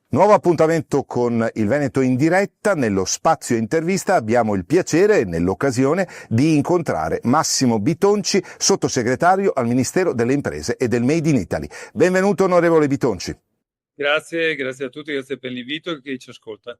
Nuovo appuntamento con il Veneto in diretta. Nello spazio intervista abbiamo il piacere, nell'occasione, di incontrare Massimo Bitonci, sottosegretario al Ministero delle Imprese e del Made in Italy. Benvenuto onorevole Bitonci. Grazie a tutti, grazie per l'invito e chi ci ascolta.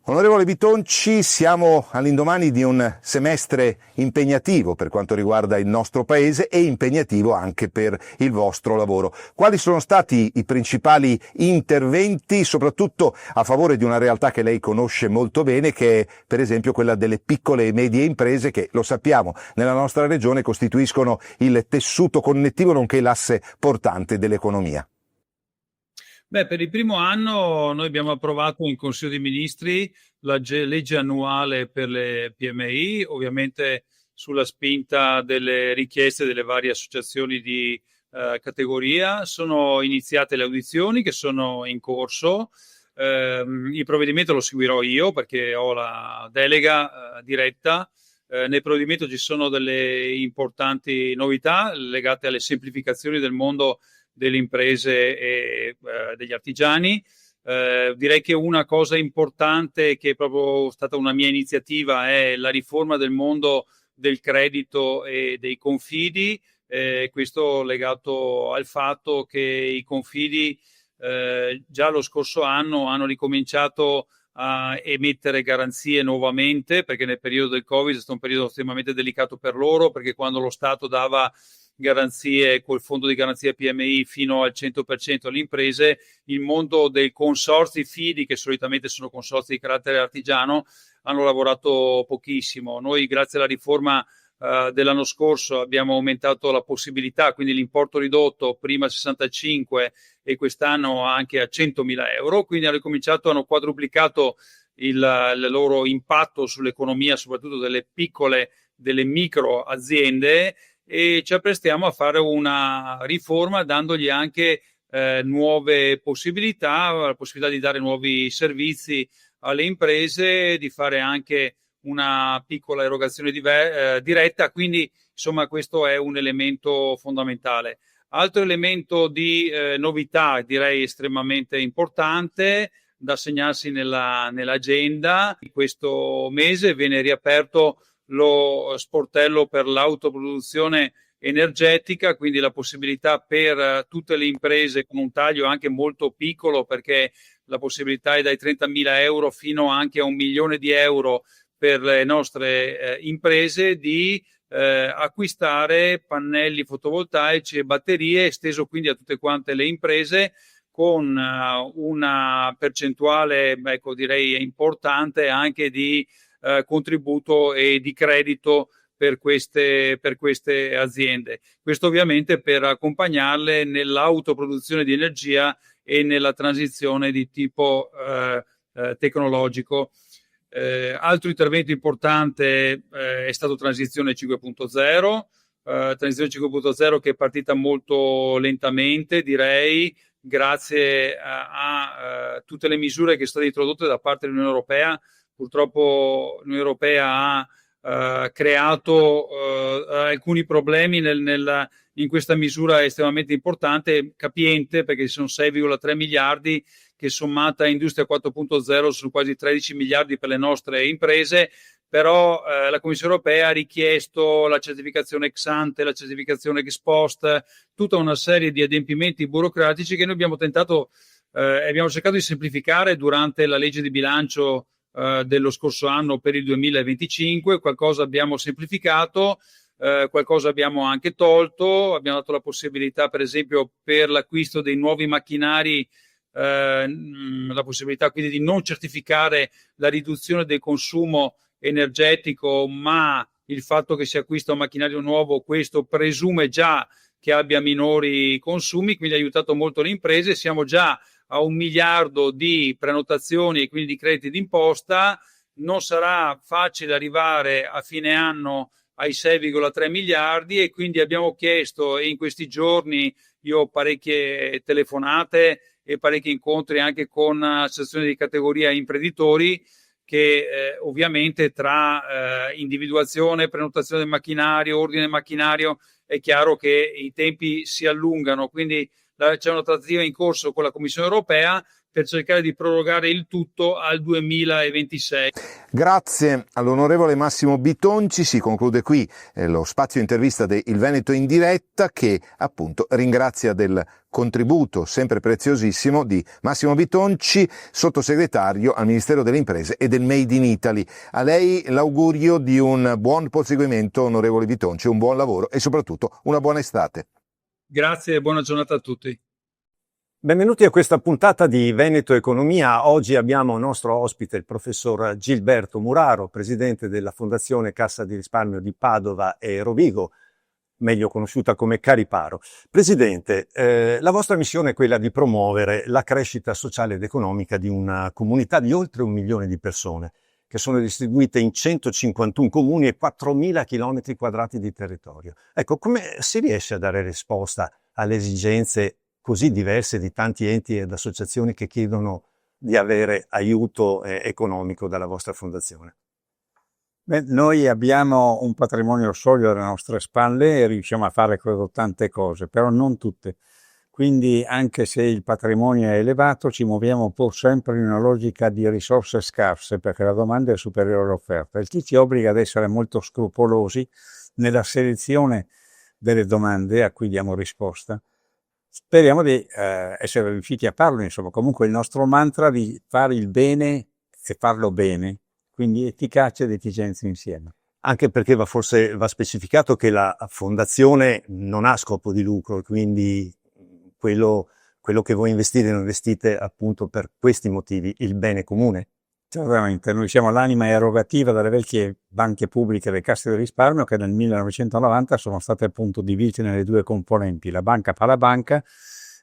Onorevole Bitonci, siamo all'indomani di un semestre impegnativo per quanto riguarda il nostro Paese e impegnativo anche per il vostro lavoro. Quali sono stati i principali interventi, soprattutto a favore di una realtà che lei conosce molto bene, che è per esempio quella delle piccole e medie imprese che, lo sappiamo, nella nostra regione costituiscono il tessuto connettivo nonché l'asse portante dell'economia? Per il primo anno noi abbiamo approvato in Consiglio dei Ministri la legge annuale per le PMI, ovviamente sulla spinta delle richieste delle varie associazioni di categoria. Sono iniziate le audizioni che sono in corso. Il provvedimento lo seguirò io perché ho la delega diretta. Nel provvedimento ci sono delle importanti novità legate alle semplificazioni del mondo delle imprese e degli artigiani. Direi che una cosa importante che è proprio stata una mia iniziativa è la riforma del mondo del credito e dei confidi, questo legato al fatto che i confidi già lo scorso anno hanno ricominciato a emettere garanzie nuovamente, perché nel periodo del Covid è stato un periodo estremamente delicato per loro, perché quando lo Stato dava garanzie col fondo di garanzia PMI fino al 100% alle imprese, il mondo dei consorzi fidi, che solitamente sono consorzi di carattere artigiano, hanno lavorato pochissimo. Noi grazie alla riforma dell'anno scorso abbiamo aumentato la possibilità, quindi l'importo ridotto prima 65 e quest'anno anche a 100.000 euro, quindi hanno quadruplicato il loro impatto sull'economia, soprattutto delle piccole, delle micro aziende, e ci apprestiamo a fare una riforma dandogli anche nuove possibilità, la possibilità di dare nuovi servizi alle imprese, di fare anche una piccola erogazione diretta, quindi insomma questo è un elemento fondamentale. Altro elemento di novità, direi estremamente importante, da segnarsi nell'agenda di questo mese, viene riaperto lo sportello per l'autoproduzione energetica, quindi la possibilità per tutte le imprese con un taglio anche molto piccolo, perché la possibilità è dai 30.000 euro fino anche a 1 milione di euro per le nostre imprese di acquistare pannelli fotovoltaici e batterie, esteso quindi a tutte quante le imprese, con una percentuale, direi importante anche di contributo e di credito per queste aziende. Questo ovviamente per accompagnarle nell'autoproduzione di energia e nella transizione di tipo tecnologico. Altro intervento importante è stato Transizione 5.0, Transizione 5.0 che è partita molto lentamente, direi, grazie a tutte le misure che sono state introdotte da parte dell'Unione Europea. Purtroppo l'Unione Europea ha creato alcuni problemi in questa misura estremamente importante, capiente, perché ci sono 6,3 miliardi che sommata a Industria 4.0 sono quasi 13 miliardi per le nostre imprese, però la Commissione Europea ha richiesto la certificazione ex ante, la certificazione ex post, tutta una serie di adempimenti burocratici che noi abbiamo tentato abbiamo cercato di semplificare durante la legge di bilancio dello scorso anno per il 2025. Qualcosa abbiamo semplificato, qualcosa abbiamo anche tolto, abbiamo dato la possibilità per esempio per l'acquisto dei nuovi macchinari, la possibilità quindi di non certificare la riduzione del consumo energetico, ma il fatto che si acquista un macchinario nuovo, questo presume già che abbia minori consumi, quindi ha aiutato molto le imprese. Siamo già a 1 miliardo di prenotazioni e quindi di crediti d'imposta. Non sarà facile arrivare a fine anno ai 6,3 miliardi e quindi abbiamo chiesto, e in questi giorni io ho parecchie telefonate e parecchi incontri anche con associazioni di categoria e imprenditori, che ovviamente tra individuazione, prenotazione del macchinario, ordine del macchinario, è chiaro che i tempi si allungano, quindi c'è una trattativa in corso con la Commissione europea per cercare di prorogare il tutto al 2026. Grazie all'onorevole Massimo Bitonci. Si conclude qui lo spazio intervista del Veneto in diretta, che appunto ringrazia del contributo sempre preziosissimo di Massimo Bitonci, sottosegretario al Ministero delle Imprese e del Made in Italy. A lei l'augurio di un buon proseguimento, onorevole Bitonci, un buon lavoro e soprattutto una buona estate. Grazie e buona giornata a tutti. Benvenuti a questa puntata di Veneto Economia. Oggi abbiamo nostro ospite il professor Gilberto Muraro, presidente della Fondazione Cassa di Risparmio di Padova e Rovigo, meglio conosciuta come Cariparo. Presidente, la vostra missione è quella di promuovere la crescita sociale ed economica di una comunità di oltre 1 milione di persone, che sono distribuite in 151 comuni e 4.000 chilometri quadrati di territorio. Ecco, come si riesce a dare risposta alle esigenze così diverse di tanti enti ed associazioni che chiedono di avere aiuto economico dalla vostra fondazione? Beh, noi abbiamo un patrimonio solido alle nostre spalle e riusciamo a fare credo tante cose, però non tutte. Quindi anche se il patrimonio è elevato, ci muoviamo pur sempre in una logica di risorse scarse, perché la domanda è superiore all'offerta, il che ci obbliga ad essere molto scrupolosi nella selezione delle domande a cui diamo risposta. Speriamo di essere riusciti a farlo, insomma. Comunque il nostro mantra di fare il bene e farlo bene, quindi efficacia ed efficienza insieme. Anche perché va specificato che la fondazione non ha scopo di lucro, quindi quello che voi investite appunto per questi motivi, il bene comune. Certamente, noi siamo l'anima erogativa delle vecchie banche pubbliche, le casse di risparmio, che nel 1990 sono state appunto divise nelle due componenti, la banca palabanca,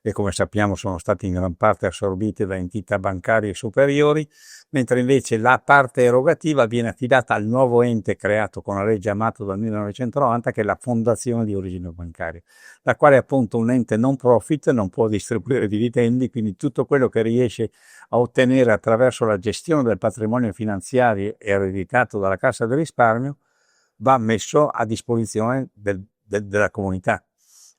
e come sappiamo sono stati in gran parte assorbite da entità bancarie superiori, mentre invece la parte erogativa viene affidata al nuovo ente creato con la legge Amato del 1990, che è la fondazione di origine bancaria, la quale è appunto un ente non profit, non può distribuire dividendi, quindi tutto quello che riesce a ottenere attraverso la gestione del patrimonio finanziario ereditato dalla Cassa del Risparmio va messo a disposizione della comunità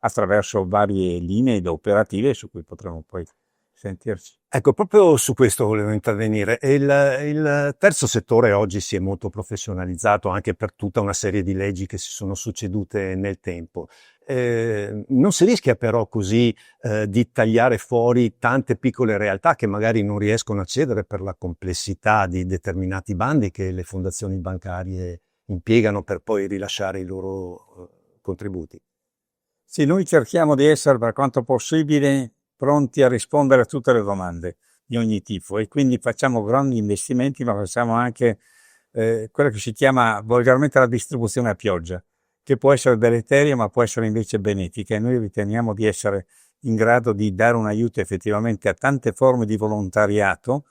attraverso varie linee operative su cui potremo poi sentirci. Ecco, proprio su questo volevo intervenire. Il terzo settore oggi si è molto professionalizzato anche per tutta una serie di leggi che si sono succedute nel tempo. Non si rischia però così di tagliare fuori tante piccole realtà che magari non riescono a accedere per la complessità di determinati bandi che le fondazioni bancarie impiegano per poi rilasciare i loro contributi? Sì, noi cerchiamo di essere per quanto possibile pronti a rispondere a tutte le domande di ogni tipo e quindi facciamo grandi investimenti, ma facciamo anche quello che si chiama volgarmente la distribuzione a pioggia, che può essere deleteria ma può essere invece benefica, e noi riteniamo di essere in grado di dare un aiuto effettivamente a tante forme di volontariato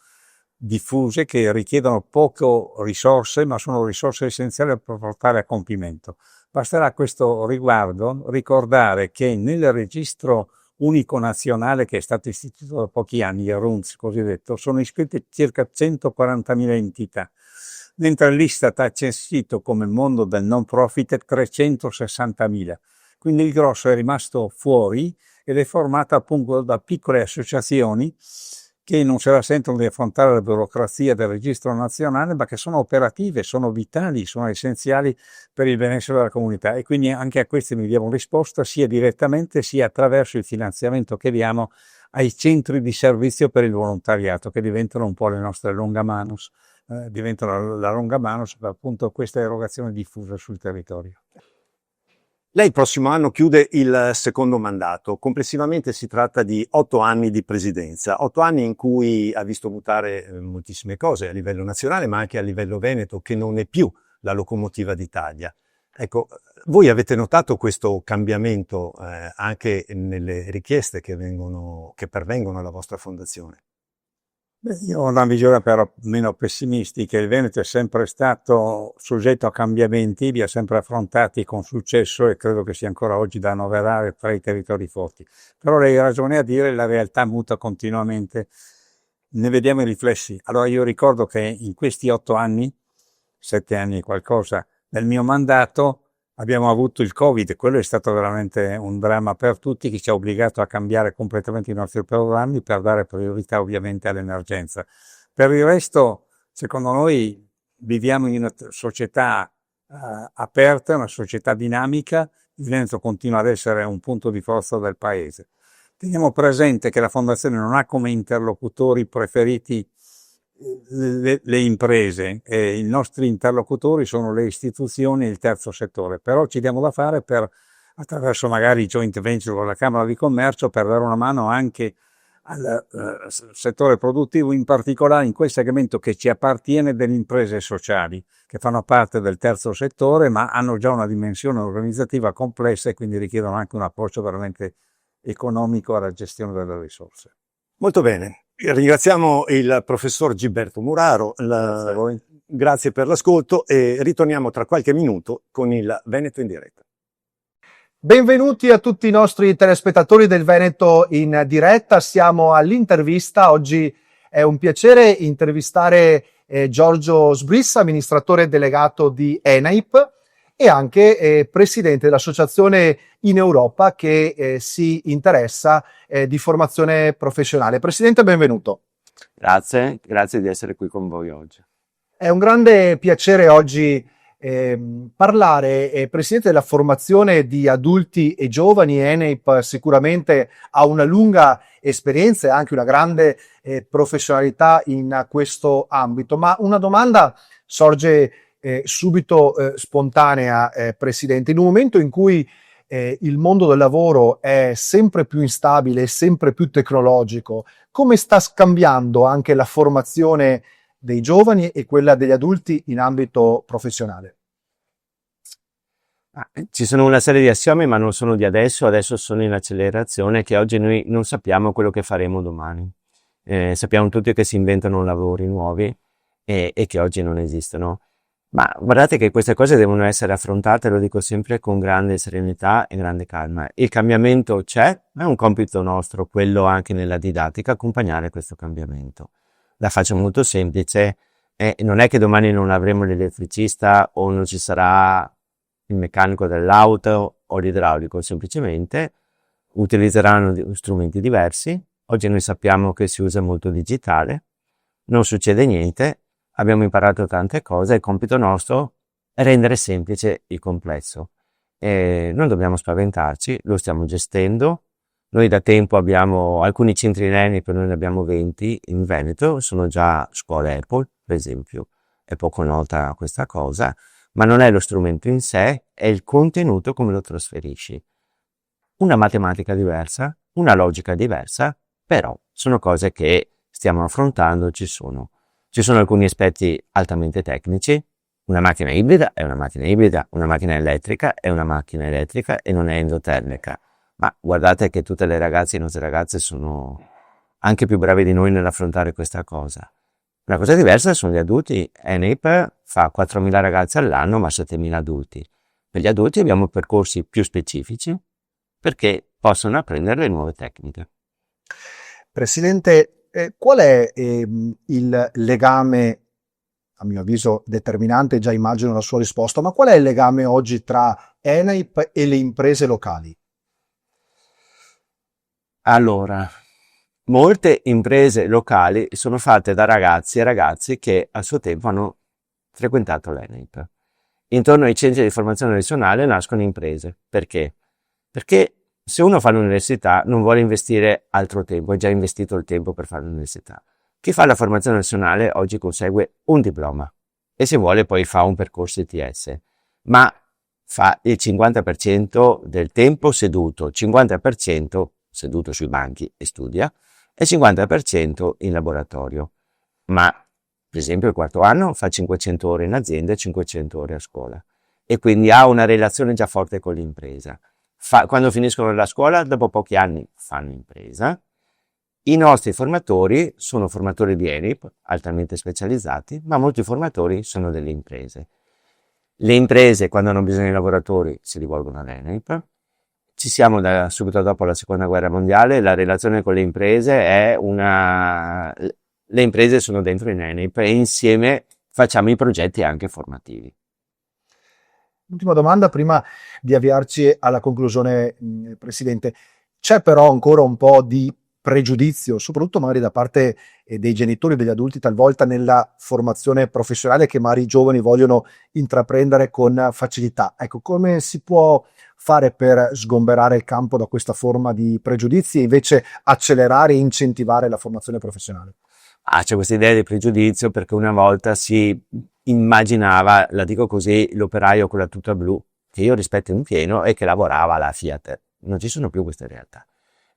diffuse che richiedono poche risorse, ma sono risorse essenziali per portare a compimento. Basterà a questo riguardo ricordare che nel registro unico nazionale che è stato istituito da pochi anni, il RUNTS cosiddetto, sono iscritte circa 140.000 entità, mentre l'Istat ha censito come mondo del non profit 360.000. Quindi il grosso è rimasto fuori ed è formato appunto da piccole associazioni che non se la sentono di affrontare la burocrazia del registro nazionale, ma che sono operative, sono vitali, sono essenziali per il benessere della comunità, e quindi anche a questi mi diamo risposta sia direttamente sia attraverso il finanziamento che diamo ai centri di servizio per il volontariato, che diventano un po' le nostre longamanus, diventano la longamanus per appunto questa erogazione diffusa sul territorio. Lei il prossimo anno chiude il secondo mandato. Complessivamente si tratta di 8 anni di presidenza, 8 anni in cui ha visto mutare moltissime cose a livello nazionale, ma anche a livello veneto, che non è più la locomotiva d'Italia. Ecco, voi avete notato questo cambiamento anche nelle richieste che pervengono alla vostra fondazione? Beh, io ho una visione però meno pessimistica. Il Veneto è sempre stato soggetto a cambiamenti, li ha sempre affrontati con successo e credo che sia ancora oggi da annoverare tra i territori forti. Però lei ha ragione a dire che la realtà muta continuamente, ne vediamo i riflessi. Allora io ricordo che in questi 8 anni, 7 anni e qualcosa, del mio mandato, abbiamo avuto il Covid, quello è stato veramente un dramma per tutti, che ci ha obbligato a cambiare completamente i nostri programmi per dare priorità ovviamente all'emergenza. Per il resto, secondo noi, viviamo in una società aperta, una società dinamica. Il Veneto continua ad essere un punto di forza del paese. Teniamo presente che la Fondazione non ha come interlocutori preferiti le imprese, e i nostri interlocutori sono le istituzioni e il terzo settore, però ci diamo da fare attraverso magari joint venture con la Camera di Commercio, per dare una mano anche al settore produttivo, in particolare in quel segmento che ci appartiene, delle imprese sociali, che fanno parte del terzo settore ma hanno già una dimensione organizzativa complessa e quindi richiedono anche un approccio veramente economico alla gestione delle risorse. Molto bene. Ringraziamo il professor Gilberto Muraro, grazie per l'ascolto e ritorniamo tra qualche minuto con il Veneto in diretta. Benvenuti a tutti i nostri telespettatori del Veneto in diretta, siamo all'intervista. Oggi è un piacere intervistare Giorgio Sbrissa, amministratore delegato di ENAIP e anche presidente dell'associazione in Europa che si interessa di formazione professionale. Presidente, benvenuto. Grazie di essere qui con voi oggi. È un grande piacere oggi parlare. Presidente della formazione di adulti e giovani. ENAIP sicuramente ha una lunga esperienza e anche una grande professionalità in questo ambito, ma una domanda sorge subito spontanea, Presidente. In un momento in cui il mondo del lavoro è sempre più instabile, sempre più tecnologico, come sta cambiando anche la formazione dei giovani e quella degli adulti in ambito professionale? Ci sono una serie di assiomi, ma non sono di adesso sono in accelerazione, che oggi noi non sappiamo quello che faremo domani. Sappiamo tutti che si inventano lavori nuovi e che oggi non esistono. Ma guardate che queste cose devono essere affrontate, lo dico sempre, con grande serenità e grande calma. Il cambiamento c'è, è un compito nostro, quello anche nella didattica, accompagnare questo cambiamento. La faccio molto semplice, non è che domani non avremo l'elettricista o non ci sarà il meccanico dell'auto o l'idraulico, semplicemente utilizzeranno strumenti diversi. Oggi noi sappiamo che si usa molto digitale, non succede niente, abbiamo imparato tante cose, il compito nostro è rendere semplice il complesso. Non dobbiamo spaventarci, lo stiamo gestendo. Noi da tempo abbiamo alcuni centri ENAIP, noi ne abbiamo 20 in Veneto, sono già scuole Apple, per esempio, è poco nota questa cosa, ma non è lo strumento in sé, è il contenuto come lo trasferisci. Una matematica diversa, una logica diversa, però sono cose che stiamo affrontando, ci sono. Ci sono alcuni aspetti altamente tecnici. Una macchina ibrida è una macchina ibrida, una macchina elettrica è una macchina elettrica e non è endotermica. Ma guardate che tutte le ragazze e le nostre ragazze sono anche più bravi di noi nell'affrontare questa cosa. Una cosa diversa sono gli adulti. ENAIP fa 4.000 ragazzi all'anno, ma 7.000 adulti. Per gli adulti abbiamo percorsi più specifici perché possono apprendere le nuove tecniche. Presidente, qual è il legame, a mio avviso determinante, già immagino la sua risposta, ma qual è il legame oggi tra ENAIP e le imprese locali? Allora, molte imprese locali sono fatte da ragazzi e ragazze che a suo tempo hanno frequentato l'ENAIP. Intorno ai centri di formazione professionale nascono imprese. Perché? Perché se uno fa l'università non vuole investire altro tempo, ha già investito il tempo per fare l'università. Chi fa la formazione professionale oggi consegue un diploma e se vuole poi fa un percorso ITS, ma fa il 50% del tempo seduto, 50% seduto sui banchi e studia e 50% in laboratorio. Ma per esempio il quarto anno fa 500 ore in azienda e 500 ore a scuola e quindi ha una relazione già forte con l'impresa. Quando finiscono la scuola, dopo pochi anni fanno impresa. I nostri formatori sono formatori di ENAIP, altamente specializzati, ma molti formatori sono delle imprese. Le imprese, quando hanno bisogno di lavoratori, si rivolgono all'ENAIP. Ci siamo da subito dopo la Seconda Guerra Mondiale, la relazione con le imprese è le imprese sono dentro in ENAIP e insieme facciamo i progetti anche formativi. Ultima domanda prima di avviarci alla conclusione, Presidente. C'è però ancora un po' di pregiudizio, soprattutto magari da parte dei genitori, degli adulti, talvolta nella formazione professionale che magari i giovani vogliono intraprendere con facilità. Ecco, come si può fare per sgomberare il campo da questa forma di pregiudizi e invece accelerare e incentivare la formazione professionale? C'è questa idea di pregiudizio perché una volta si immaginava, la dico così, l'operaio con la tuta blu, che io rispetto in pieno e che lavorava alla Fiat. Non ci sono più queste realtà.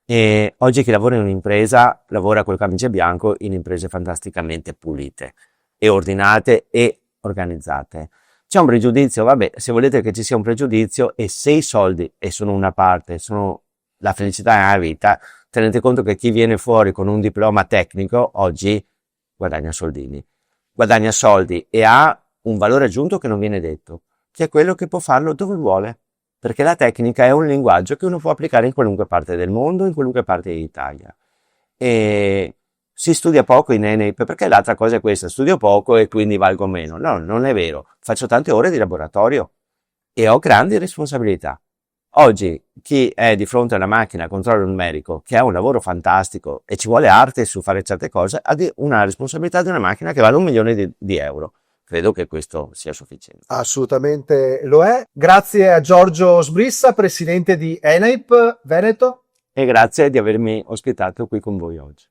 E oggi chi lavora in un'impresa lavora col camice bianco in imprese fantasticamente pulite e ordinate e organizzate. C'è un pregiudizio, vabbè, se volete che ci sia un pregiudizio e se i soldi, e sono una parte, sono la felicità nella vita, tenete conto che chi viene fuori con un diploma tecnico oggi guadagna soldini, guadagna soldi e ha un valore aggiunto che non viene detto, che è quello che può farlo dove vuole, perché la tecnica è un linguaggio che uno può applicare in qualunque parte del mondo, in qualunque parte d'Italia. E si studia poco in ENEP, perché l'altra cosa è questa, studio poco e quindi valgo meno. No, non è vero, faccio tante ore di laboratorio e ho grandi responsabilità. Oggi chi è di fronte a una macchina a controllo numerico, che ha un lavoro fantastico e ci vuole arte su fare certe cose, ha una responsabilità di una macchina che vale 1 milione di euro. Credo che questo sia sufficiente. Assolutamente lo è. Grazie a Giorgio Sbrissa, presidente di ENEP Veneto. E grazie di avermi ospitato qui con voi oggi.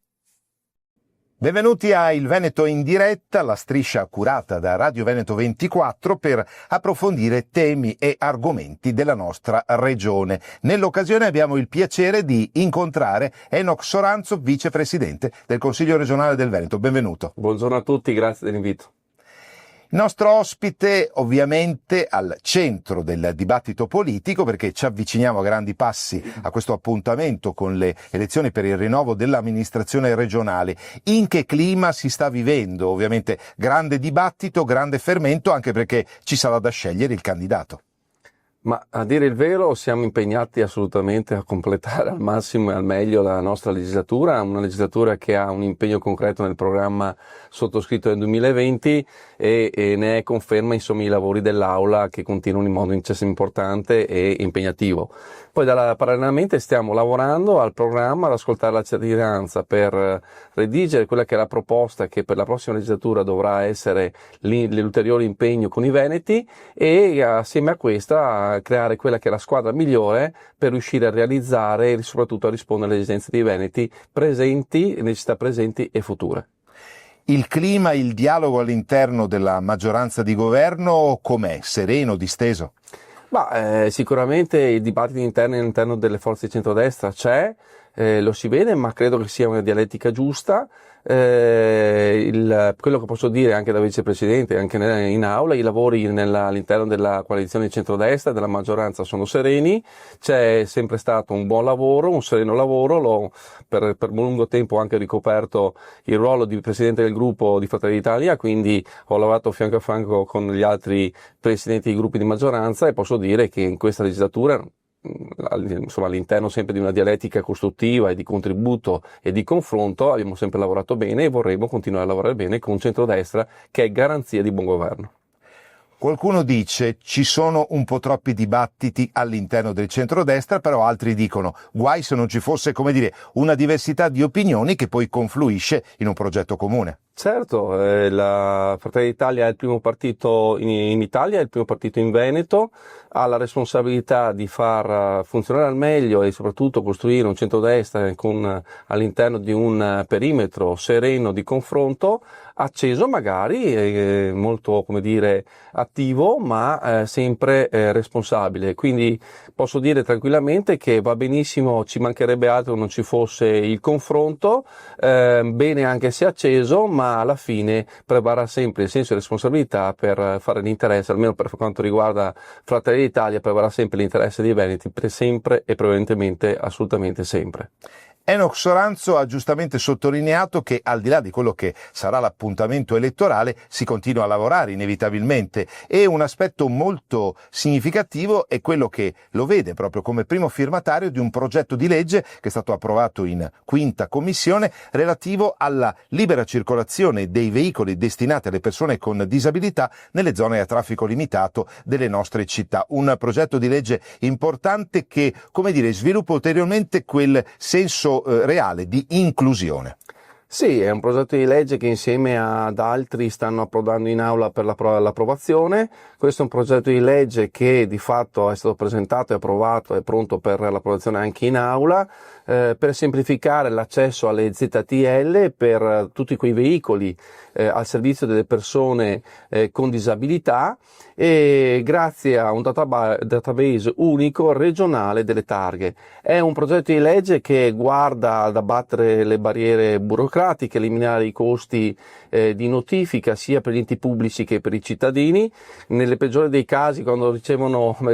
Benvenuti a Il Veneto in diretta, la striscia curata da Radio Veneto 24 per approfondire temi e argomenti della nostra regione. Nell'occasione abbiamo il piacere di incontrare Enoch Soranzo, vicepresidente del Consiglio regionale del Veneto. Benvenuto. Buongiorno a tutti, grazie dell'invito. Il nostro ospite ovviamente al centro del dibattito politico, perché ci avviciniamo a grandi passi a questo appuntamento con le elezioni per il rinnovo dell'amministrazione regionale. In che clima si sta vivendo? Ovviamente grande dibattito, grande fermento, anche perché ci sarà da scegliere il candidato. Ma a dire il vero siamo impegnati assolutamente a completare al massimo e al meglio la nostra legislatura, una legislatura che ha un impegno concreto nel programma sottoscritto nel 2020 e ne è conferma insomma i lavori dell'Aula che continuano in modo importante e impegnativo. Poi parallelamente stiamo lavorando al programma, ad ascoltare la cittadinanza per redigere quella che è la proposta che per la prossima legislatura dovrà essere l'ulteriore impegno con i veneti e assieme a questa creare quella che è la squadra migliore per riuscire a realizzare e soprattutto a rispondere alle esigenze dei veneti presenti, necessità presenti e future. Il clima, il dialogo all'interno della maggioranza di governo com'è? Sereno, disteso? Sicuramente il dibattito all'interno delle forze di centrodestra c'è, lo si vede, ma credo che sia una dialettica giusta. Quello che posso dire anche da vicepresidente, anche in aula, i lavori all'interno della coalizione di centrodestra e della maggioranza sono sereni, c'è sempre stato un buon lavoro, un sereno lavoro, per lungo tempo ho anche ricoperto il ruolo di presidente del gruppo di Fratelli d'Italia, quindi ho lavorato fianco a fianco con gli altri presidenti di gruppi di maggioranza e posso dire che in questa legislatura, insomma all'interno sempre di una dialettica costruttiva e di contributo e di confronto abbiamo sempre lavorato bene e vorremmo continuare a lavorare bene con centrodestra che è garanzia di buon governo. Qualcuno dice ci sono un po' troppi dibattiti all'interno del centrodestra, però altri dicono guai se non ci fosse, come dire, una diversità di opinioni che poi confluisce in un progetto comune. Certo, la Fratelli d'Italia è il primo partito in Italia, è il primo partito in Veneto, ha la responsabilità di far funzionare al meglio e soprattutto costruire un centrodestra all'interno di un perimetro sereno di confronto, acceso magari, molto come dire attivo, ma sempre responsabile. Quindi posso dire tranquillamente che va benissimo, ci mancherebbe altro non ci fosse il confronto, bene anche se acceso, ma alla fine prevarrà sempre il senso di responsabilità per fare l'interesse, almeno per quanto riguarda Fratelli d'Italia, prevarrà sempre l'interesse dei veneti, per sempre e prevalentemente assolutamente sempre. Enoc Soranzo ha giustamente sottolineato che al di là di quello che sarà l'appuntamento elettorale si continua a lavorare inevitabilmente, e un aspetto molto significativo è quello che lo vede proprio come primo firmatario di un progetto di legge che è stato approvato in quinta commissione relativo alla libera circolazione dei veicoli destinati alle persone con disabilità nelle zone a traffico limitato delle nostre città. Un progetto di legge importante che, come dire, sviluppa ulteriormente quel senso reale di inclusione. Sì, è un progetto di legge che insieme ad altri stanno approdando in aula per l'approvazione. Questo è un progetto di legge che di fatto è stato presentato e approvato, è pronto per l'approvazione anche in aula, per semplificare l'accesso alle ZTL per tutti quei veicoli al servizio delle persone con disabilità, e grazie a un database unico regionale delle targhe. È un progetto di legge che guarda ad abbattere le barriere burocratiche, eliminare i costi di notifica sia per gli enti pubblici che per i cittadini. Nelle peggiori dei casi, quando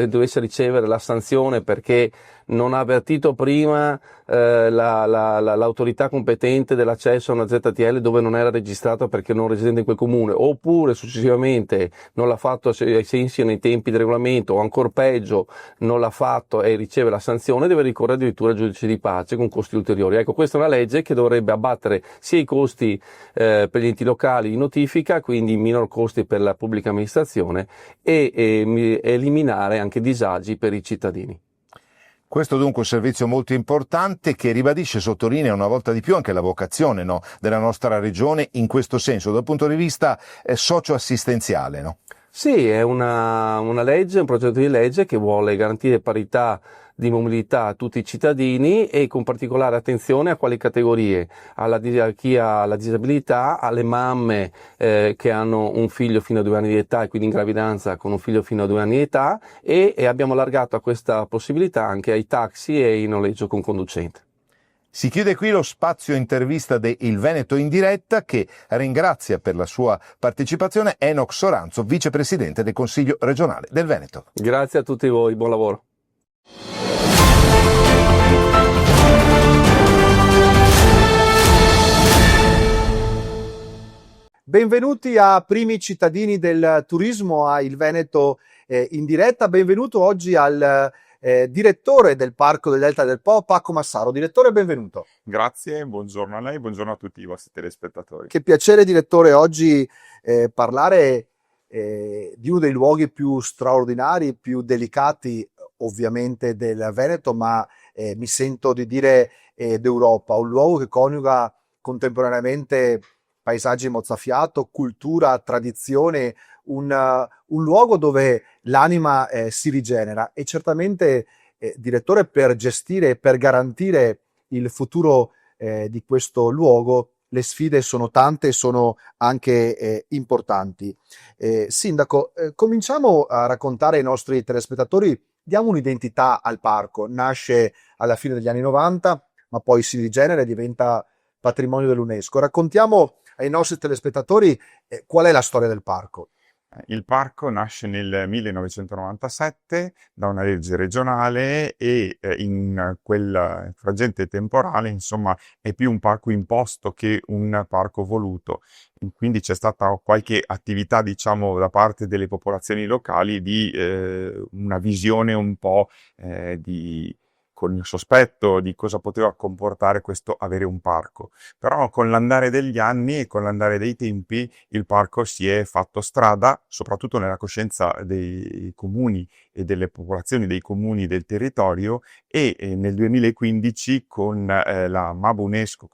dovesse ricevere la sanzione perché non ha avvertito prima l'autorità competente dell'accesso a una ZTL dove non era registrato perché non residente in quel comune, oppure successivamente non l'ha fatto ai sensi nei tempi del regolamento, o ancora peggio non l'ha fatto e riceve la sanzione, deve ricorrere addirittura al giudice di pace con costi ulteriori. Ecco, questa è una legge che dovrebbe abbattere sia i costi per gli enti locali di notifica, quindi minor costi per la pubblica amministrazione, e eliminare anche disagi per i cittadini. Questo dunque è un servizio molto importante che ribadisce e sottolinea una volta di più anche la vocazione, no, della nostra regione in questo senso, dal punto di vista socio-assistenziale. No? Sì, è una legge, un progetto di legge che vuole garantire parità di mobilità a tutti i cittadini, e con particolare attenzione a quali categorie: a chi ha la disabilità, alle mamme che hanno un figlio fino a 2 anni di età e quindi in gravidanza con un figlio fino a 2 anni di età, e abbiamo allargato a questa possibilità anche ai taxi e in noleggio con conducente. Si chiude qui lo spazio intervista de Il Veneto in diretta, che ringrazia per la sua partecipazione Enoc Soranzo, vicepresidente del Consiglio regionale del Veneto. Grazie a tutti voi, buon lavoro. Benvenuti a Primi Cittadini del Turismo, a Il Veneto in diretta. Benvenuto oggi al direttore del Parco del Delta del Po, Paco Massaro. Direttore, benvenuto. Grazie, buongiorno a lei, buongiorno a tutti i vostri telespettatori. Che piacere, direttore, oggi parlare di uno dei luoghi più straordinari, più delicati ovviamente del Veneto, ma mi sento di dire d'Europa, un luogo che coniuga contemporaneamente paesaggi mozzafiato, cultura, tradizione, un luogo dove l'anima si rigenera, e certamente, direttore, per gestire e per garantire il futuro di questo luogo le sfide sono tante e sono anche importanti. Sindaco, cominciamo a raccontare ai nostri telespettatori, diamo un'identità al parco. Nasce alla fine degli anni 90, ma poi si rigenera e diventa patrimonio dell'UNESCO. Raccontiamo ai nostri telespettatori qual è la storia del parco. Il parco nasce nel 1997 da una legge regionale e in quel frangente temporale, insomma, è più un parco imposto che un parco voluto. Quindi c'è stata qualche attività, diciamo, da parte delle popolazioni locali di una visione un po' con il sospetto di cosa poteva comportare questo avere un parco. Però con l'andare degli anni e con l'andare dei tempi il parco si è fatto strada, soprattutto nella coscienza dei comuni e delle popolazioni dei comuni del territorio, e nel 2015 con la MAB UNESCO,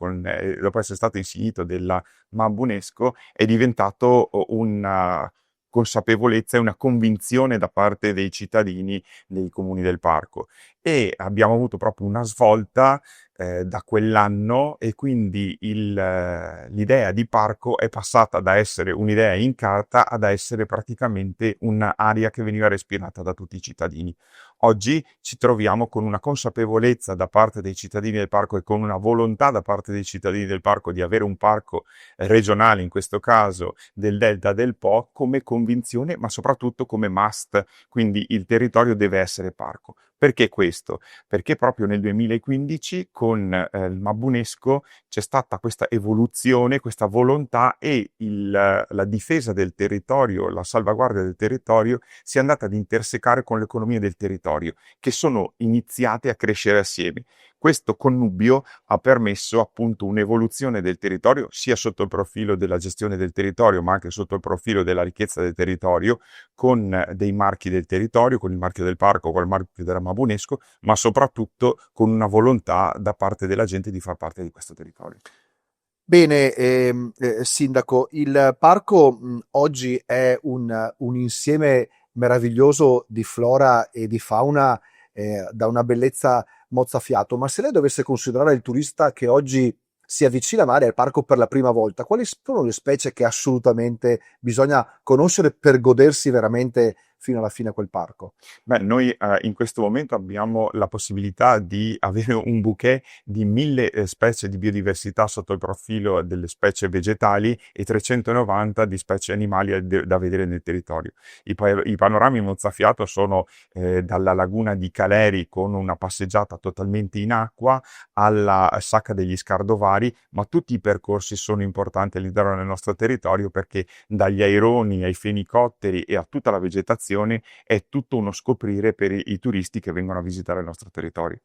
dopo essere stato insignito della MAB UNESCO, è diventato una consapevolezza e una convinzione da parte dei cittadini dei comuni del parco, e abbiamo avuto proprio una svolta da quell'anno, e quindi l'idea di parco è passata da essere un'idea in carta ad essere praticamente un'area che veniva respirata da tutti i cittadini. Oggi ci troviamo con una consapevolezza da parte dei cittadini del parco e con una volontà da parte dei cittadini del parco di avere un parco regionale, in questo caso del Delta del Po, come convinzione, ma soprattutto come must. Quindi il territorio deve essere parco. Perché questo? Perché proprio nel 2015 con il Mabunesco c'è stata questa evoluzione, questa volontà e la difesa del territorio, la salvaguardia del territorio si è andata ad intersecare con l'economia del territorio, che sono iniziate a crescere assieme. Questo connubio ha permesso appunto un'evoluzione del territorio, sia sotto il profilo della gestione del territorio, ma anche sotto il profilo della ricchezza del territorio, con dei marchi del territorio, con il marchio del parco, con il marchio della Mabunesco, ma soprattutto con una volontà da parte della gente di far parte di questo territorio. Bene, Sindaco, il parco oggi è un insieme meraviglioso di flora e di fauna da una bellezza mozzafiato, ma se lei dovesse considerare il turista che oggi si avvicina magari al parco per la prima volta, quali sono le specie che assolutamente bisogna conoscere per godersi veramente fino alla fine quel parco? Beh, noi in questo momento abbiamo la possibilità di avere un bouquet di 1000 specie di biodiversità sotto il profilo delle specie vegetali e 390 di specie animali da vedere nel territorio. I panorami mozzafiato sono dalla laguna di Caleri con una passeggiata totalmente in acqua alla Sacca degli Scardovari, ma tutti i percorsi sono importanti all'interno del nostro territorio perché dagli aironi ai fenicotteri e a tutta la vegetazione è tutto uno scoprire per i turisti che vengono a visitare il nostro territorio.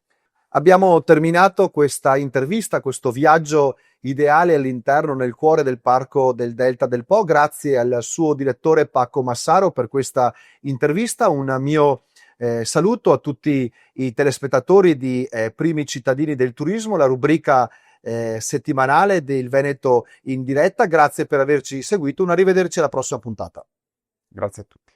Abbiamo terminato questa intervista, questo viaggio ideale all'interno, nel cuore del parco del Delta del Po. Grazie al suo direttore Paco Massaro per questa intervista. Un mio saluto a tutti i telespettatori di Primi Cittadini del Turismo, la rubrica settimanale del Veneto in diretta. Grazie per averci seguito. Un arrivederci alla prossima puntata. Grazie a tutti.